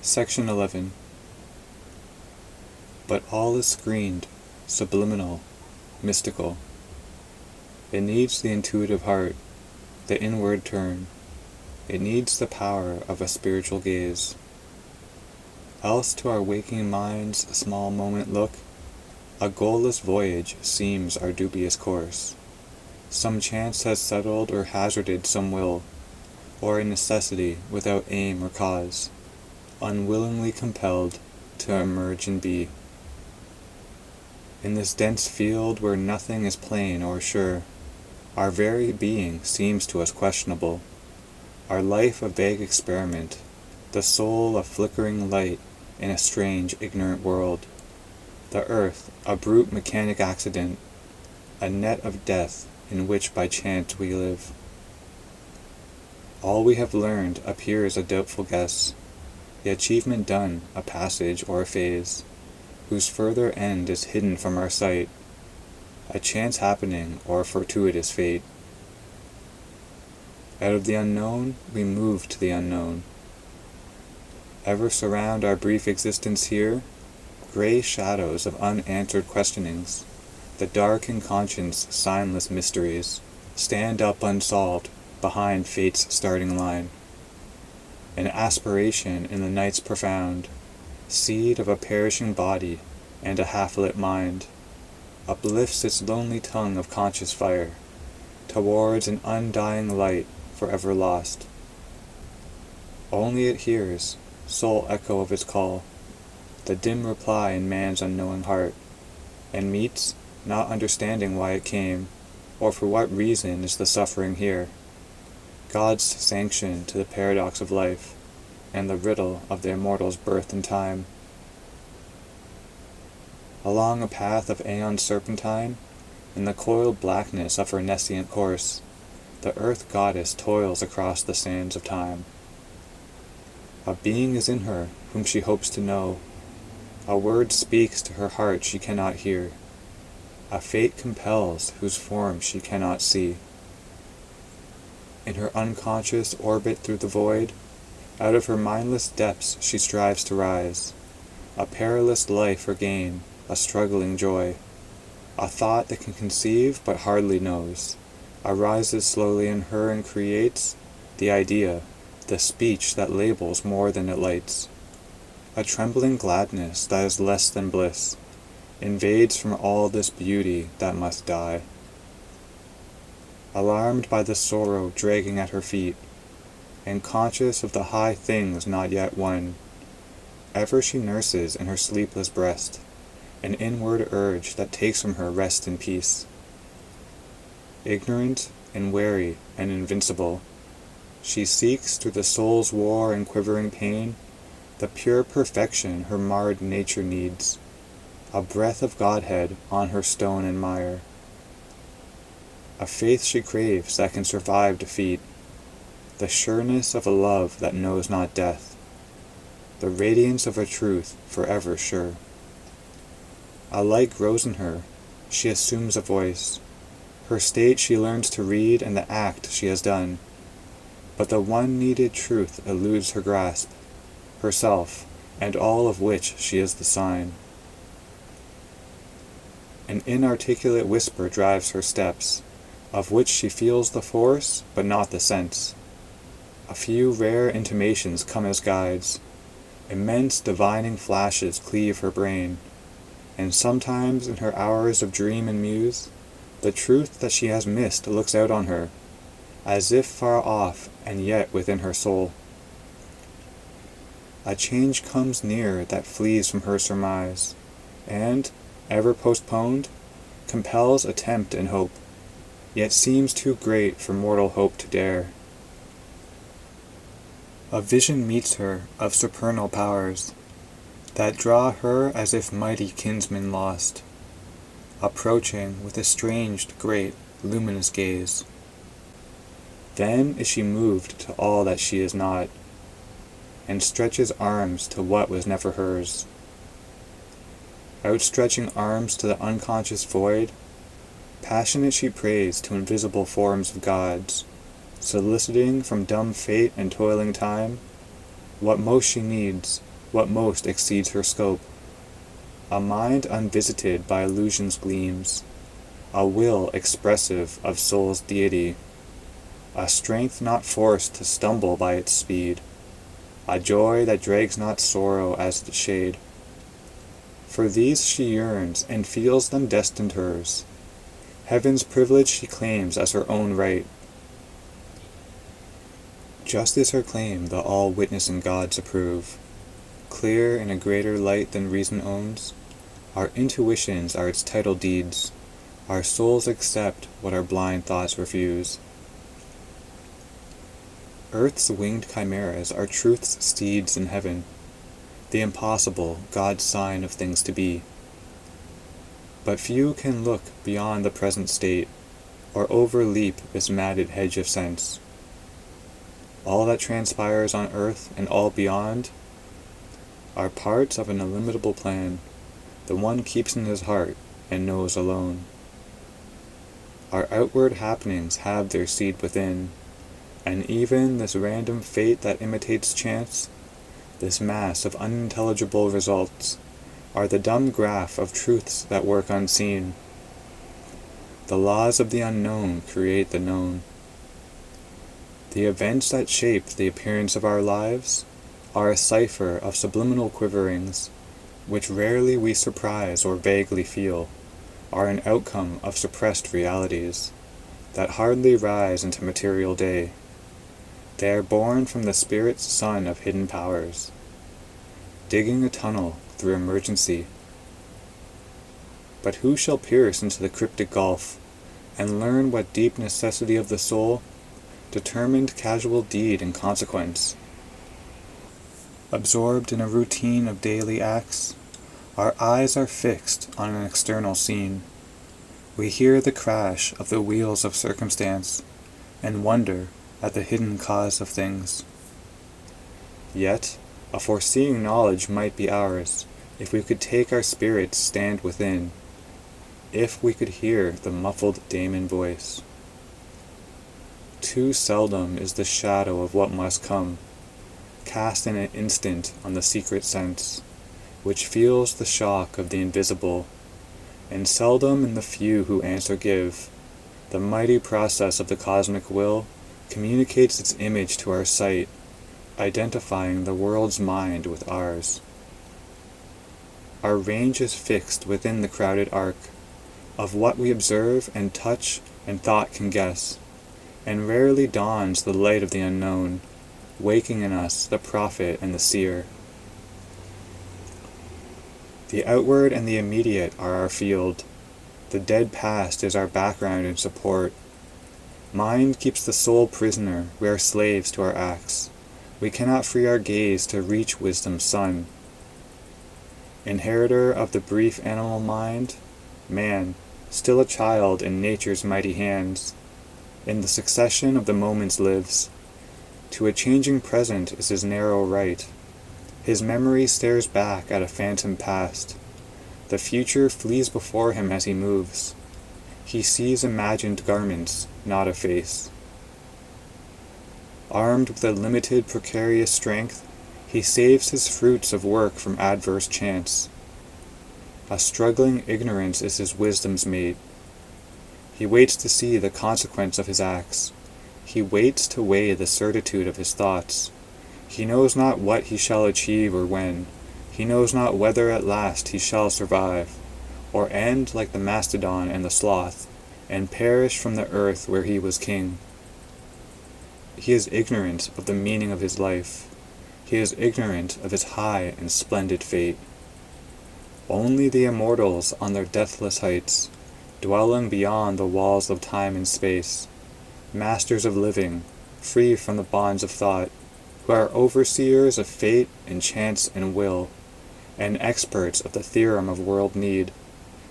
Section 11. But all is screened, subliminal, mystical. It needs the intuitive heart, the inward turn. It needs the power of a spiritual gaze. Else to our waking mind's small moment look, a goalless voyage seems our dubious course. Some chance has settled or hazarded some will, or a necessity without aim or cause, unwillingly compelled to emerge and be. In this dense field where nothing is plain or sure, our very being seems to us questionable, our life a vague experiment, the soul a flickering light in a strange, ignorant world, the earth a brute mechanic accident, a net of death in which by chance we live. All we have learned appears a doubtful guess, the achievement done a passage or a phase, whose further end is hidden from our sight, a chance happening or a fortuitous fate. Out of the unknown we move to the unknown. Ever surround our brief existence here, gray shadows of unanswered questionings, the dark in conscience signless mysteries, stand up unsolved behind fate's starting line. An aspiration in the night's profound, seed of a perishing body and a half-lit mind, uplifts its lonely tongue of conscious fire towards an undying light forever lost. Only it hears, sole echo of its call, the dim reply in man's unknowing heart, and meets, not understanding why it came, or for what reason is the suffering here, God's sanction to the paradox of life, and the riddle of the immortal's birth and time. Along a path of aeon serpentine, in the coiled blackness of her nescient course, the earth goddess toils across the sands of time. A being is in her whom she hopes to know, a word speaks to her heart she cannot hear, a fate compels whose form she cannot see. In her unconscious orbit through the void, out of her mindless depths she strives to rise, a perilous life her gain, a struggling joy, a thought that can conceive but hardly knows, arises slowly in her and creates the idea, the speech that labels more than it lights. A trembling gladness that is less than bliss invades from all this beauty that must die. Alarmed by the sorrow dragging at her feet, and conscious of the high things not yet won, ever she nurses in her sleepless breast an inward urge that takes from her rest and peace. Ignorant and wary and invincible, she seeks through the soul's war and quivering pain the pure perfection her marred nature needs, a breath of Godhead on her stone and mire. A faith she craves that can survive defeat, the sureness of a love that knows not death, the radiance of a truth forever sure. A light grows in her, she assumes a voice, her state she learns to read and the act she has done, but the one needed truth eludes her grasp, herself, and all of which she is the sign. An inarticulate whisper drives her steps, of which she feels the force but not the sense. A few rare intimations come as guides, immense divining flashes cleave her brain, and sometimes in her hours of dream and muse, the truth that she has missed looks out on her, as if far off and yet within her soul. A change comes near that flees from her surmise, and, ever postponed, compels attempt and hope, yet seems too great for mortal hope to dare. A vision meets her of supernal powers, that draw her as if mighty kinsmen lost, approaching with estranged, great, luminous gaze. Then is she moved to all that she is not, and stretches arms to what was never hers. Outstretching arms to the unconscious void, passionate she prays to invisible forms of gods, soliciting from dumb fate and toiling time what most she needs, what most exceeds her scope. A mind unvisited by illusions gleams, a will expressive of soul's deity, a strength not forced to stumble by its speed, a joy that drags not sorrow as its shade. For these she yearns, and feels them destined hers. Heaven's privilege she claims as her own right. Just is her claim the all-witnessing gods approve. Clear in a greater light than reason owns, our intuitions are its title deeds. Our souls accept what our blind thoughts refuse. Earth's winged chimeras are truth's steeds in heaven, the impossible, God's sign of things to be. But few can look beyond the present state, or overleap this matted hedge of sense. All that transpires on earth and all beyond are parts of an illimitable plan, the one keeps in his heart and knows alone. Our outward happenings have their seed within, and even this random fate that imitates chance, this mass of unintelligible results, are the dumb graph of truths that work unseen. The laws of the unknown create the known. The events that shape the appearance of our lives are a cipher of subliminal quiverings, which rarely we surprise or vaguely feel, are an outcome of suppressed realities that hardly rise into material day. They are born from the spirit's sun of hidden powers, digging a tunnel through emergency. But who shall pierce into the cryptic gulf, and learn what deep necessity of the soul determined casual deed and consequence? Absorbed in a routine of daily acts, our eyes are fixed on an external scene. We hear the crash of the wheels of circumstance, and wonder at the hidden cause of things. Yet, a foreseeing knowledge might be ours, if we could take our spirits stand within, if we could hear the muffled daemon voice. Too seldom is the shadow of what must come cast in an instant on the secret sense, which feels the shock of the invisible, and seldom in the few who answer give. The mighty process of the cosmic will communicates its image to our sight, identifying the world's mind with ours. Our range is fixed within the crowded arc of what we observe and touch and thought can guess, and rarely dawns the light of the unknown, waking in us the prophet and the seer. The outward and the immediate are our field. The dead past is our background and support. Mind keeps the soul prisoner. We are slaves to our acts. We cannot free our gaze to reach wisdom's sun. Inheritor of the brief animal mind, man, still a child in nature's mighty hands, in the succession of the moments lives. To a changing present is his narrow right. His memory stares back at a phantom past. The future flees before him as he moves. He sees imagined garments, not a face. Armed with a limited precarious strength, he saves his fruits of work from adverse chance. A struggling ignorance is his wisdom's mate. He waits to see the consequence of his acts. He waits to weigh the certitude of his thoughts. He knows not what he shall achieve or when. He knows not whether at last he shall survive, or end like the mastodon and the sloth, and perish from the earth where he was king. He is ignorant of the meaning of his life. He is ignorant of his high and splendid fate. Only the immortals on their deathless heights, dwelling beyond the walls of time and space, masters of living, free from the bonds of thought, who are overseers of fate and chance and will, and experts of the theorem of world need,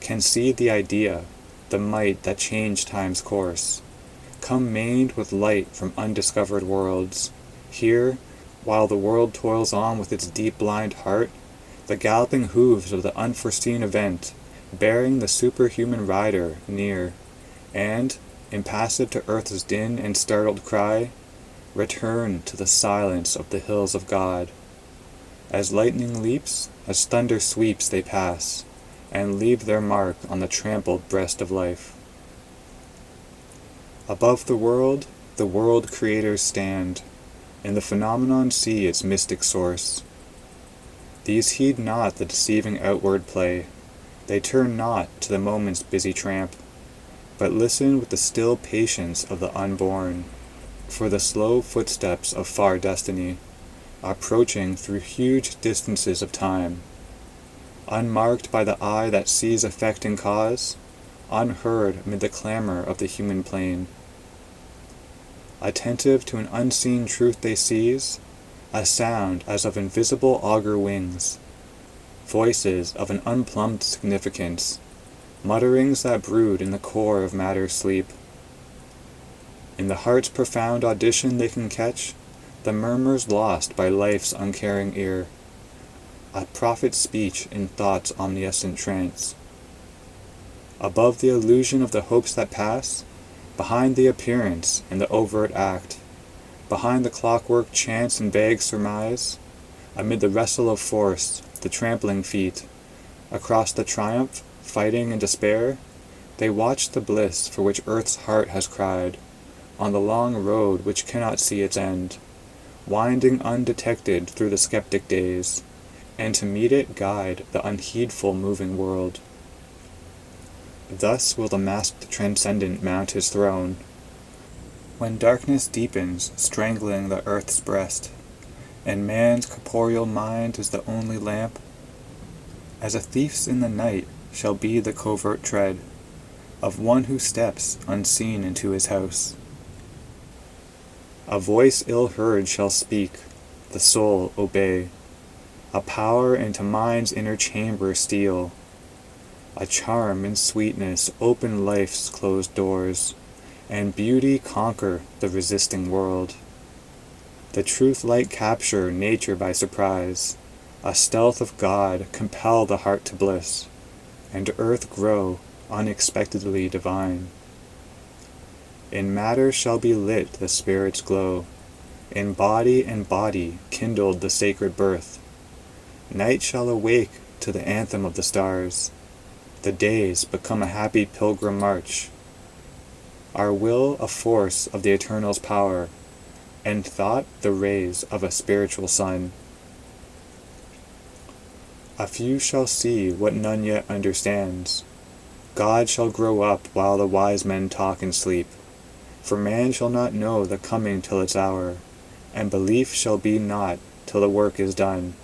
can see the idea, the might that changed time's course, come maned with light from undiscovered worlds. Here, while the world toils on with its deep blind heart, the galloping hooves of the unforeseen event, bearing the superhuman rider near, and, impassive to earth's din and startled cry, return to the silence of the hills of God. As lightning leaps, as thunder sweeps they pass, and leave their mark on the trampled breast of life. Above the world creators stand, and the phenomenon see its mystic source. These heed not the deceiving outward play, they turn not to the moment's busy tramp, but listen with the still patience of the unborn, for the slow footsteps of far destiny, approaching through huge distances of time, unmarked by the eye that sees effect and cause, unheard amid the clamor of the human plain. Attentive to an unseen truth they seize, a sound as of invisible augur wings, voices of an unplumbed significance, mutterings that brood in the core of matter's sleep. In the heart's profound audition they can catch the murmurs lost by life's uncaring ear, a prophet's speech in thought's omniscient trance. Above the illusion of the hopes that pass, behind the appearance and the overt act, behind the clockwork chance and vague surmise, amid the wrestle of force, the trampling feet, across the triumph, fighting and despair, they watch the bliss for which earth's heart has cried, on the long road which cannot see its end, winding undetected through the skeptic days, and to meet it guide the unheedful moving world. Thus will the masked transcendent mount his throne, when darkness deepens, strangling the earth's breast, and man's corporeal mind is the only lamp. As a thief's in the night shall be the covert tread of one who steps unseen into his house. A voice ill heard shall speak, the soul obey, a power into mind's inner chamber steal, a charm and sweetness open life's closed doors, and beauty conquer the resisting world. The truth light capture nature by surprise, a stealth of God compel the heart to bliss, and earth grow unexpectedly divine. In matter shall be lit the spirit's glow, in body and body kindled the sacred birth. Night shall awake to the anthem of the stars, the days become a happy pilgrim march, our will a force of the Eternal's power, and thought the rays of a spiritual sun. A few shall see what none yet understands. God shall grow up while the wise men talk and sleep, for man shall not know the coming till its hour, and belief shall be naught till the work is done.